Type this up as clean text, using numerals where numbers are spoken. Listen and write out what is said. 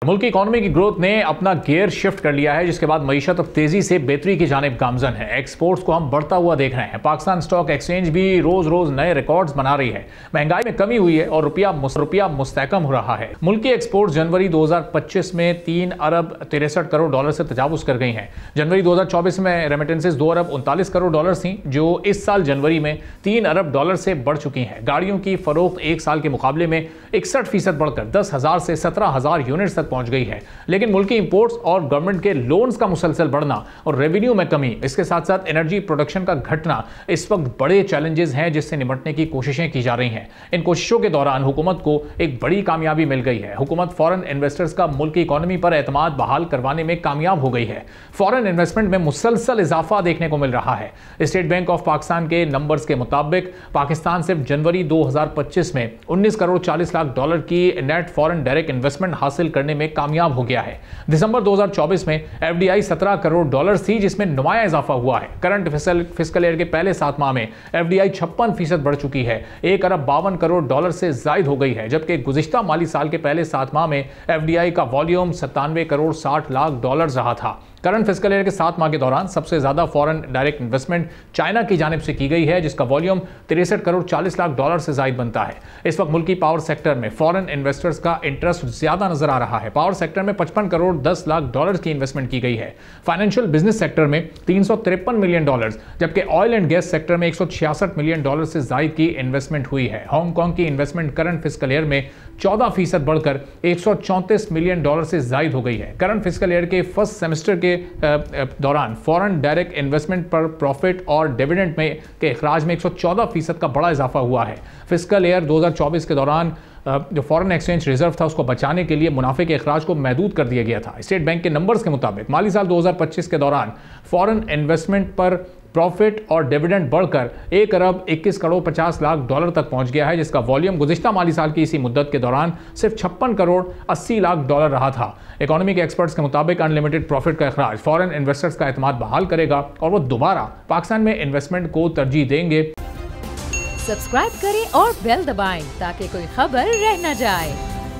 मुल्क की इकोनॉमी की ग्रोथ ने अपना गियर शिफ्ट कर लिया है, जिसके बाद मईशत अब तेजी से बेहतरी की जानिब गामजन है। एक्सपोर्ट्स को हम बढ़ता हुआ देख रहे हैं। पाकिस्तान स्टॉक एक्सचेंज भी रोज रोज नए रिकॉर्ड्स बना रही है। महंगाई में कमी हुई है और रुपया मुस्तहकम हो रहा है। मुल्क की एक्सपोर्ट जनवरी 2025 में 3 अरब 63 करोड़ डॉलर से तजावुज कर गई हैं। जनवरी 2024 में रेमिटेंसेस 2 अरब 39 करोड़ डॉलर थी, जो इस साल जनवरी में 3 अरब डॉलर से बढ़ चुकी हैं। गाड़ियों की फरोख्त एक साल के मुकाबले में 61% बढ़कर 10,000 से 17,000 यूनिट्स तक पहुंच गई है। लेकिन मुल्क की इंपोर्ट्स और गवर्नमेंट के लोन्स का मुसलसल बढ़ना और रेवेन्यू में कमी, इसके साथ साथ एनर्जी प्रोडक्शन का घटना इस वक्त बड़े चैलेंजेस हैं जिससे निपटने की कोशिशें की जा रही हैं। इन कोशिशों के दौरान हुकूमत को एक बड़ी कामयाबी मिल गई है। हुकूमत फॉरेन इन्वेस्टर्स का मुल्क की इकोनॉमी पर एतमाद बहाल करवाने में कामयाब हो गई है। फॉरेन इन्वेस्टमेंट में मुसलसल इजाफा देखने को मिल रहा है। स्टेट बैंक ऑफ पाकिस्तान के नंबर्स के मुताबिक पाकिस्तान सिर्फ जनवरी 2025 में 19 करोड़ 40 लाख डॉलर की नेट फॉरेन डायरेक्ट इन्वेस्टमेंट हासिल करने में कामयाब हो गया है। दिसंबर 2024 में एफडीआई 17 करोड़ डॉलर थी, जिसमें नुमाया इजाफा हुआ है। करंट फिस्कल ईयर के पहले 7 माह में एफडीआई 56% बढ़ चुकी है, 1 अरब 52 करोड़ डॉलर से जायद हो गई है, जबकि गुज़िश्ता माली साल के पहले 7 माह में एफडीआई का वॉल्यूम 97 करोड़ 60 लाख डॉलर रहा था। करंट फिस्कल ईयर के 7 माह के दौरान सबसे ज्यादा फॉरेन डायरेक्ट इन्वेस्टमेंट चाइना की जानिब से की गई है, जिसका वॉल्यूम 63 करोड़ 40 लाख डॉलर से जायद बनता है। इस वक्त मुल्क की पावर सेक्टर में फॉरेन इन्वेस्टर्स का इंटरेस्ट ज्यादा नजर आ रहा है। पावर सेक्टर में 55 करोड़ 10 लाख डॉलर की इन्वेस्टमेंट की गई है। फाइनेंशियल बिजनेस सेक्टर में 353 मिलियन डॉलर, जबकि ऑयल एंड गैस सेक्टर में 166 मिलियन डॉलर से जायद की इन्वेस्टमेंट हुई है। हांगकांग की इन्वेस्टमेंट करंट फिस्कल ईयर में 14% बढ़कर 134 मिलियन डॉलर से जायद हो गई है। करंट फिस्कल ईयर के फर्स्ट सेमेस्टर के दौरान फॉरेन डायरेक्ट इन्वेस्टमेंट पर प्रॉफिट और डिविडेंड में के अखराज में 114% का बड़ा इजाफा हुआ है। फिस्कल ईयर 2024 के दौरान जो फॉरेन एक्सचेंज रिजर्व था उसको बचाने के लिए मुनाफे के अखराज को महदूद कर दिया गया था। स्टेट बैंक के नंबर्स के मुताबिक माली साल 2025 के दौरान फॉरेन इन्वेस्टमेंट पर प्रॉफिट और डिविडेंड बढ़कर 1 अरब 21 करोड़ 50 लाख डॉलर तक पहुंच गया है, जिसका वॉल्यूम गुज़िश्ता माली साल की इसी मुद्दत के दौरान सिर्फ 56 करोड़ 80 लाख डॉलर रहा था। इकोनॉमी के एक्सपर्ट्स के मुताबिक अनलिमिटेड प्रॉफिट का अखराज फॉरेन इन्वेस्टर्स का एतमाद बहाल करेगा और वो दोबारा पाकिस्तान में इन्वेस्टमेंट को तरजीह देंगे। सब्सक्राइब करें और बेल दबाएं ताकि कोई खबर रह न जाए।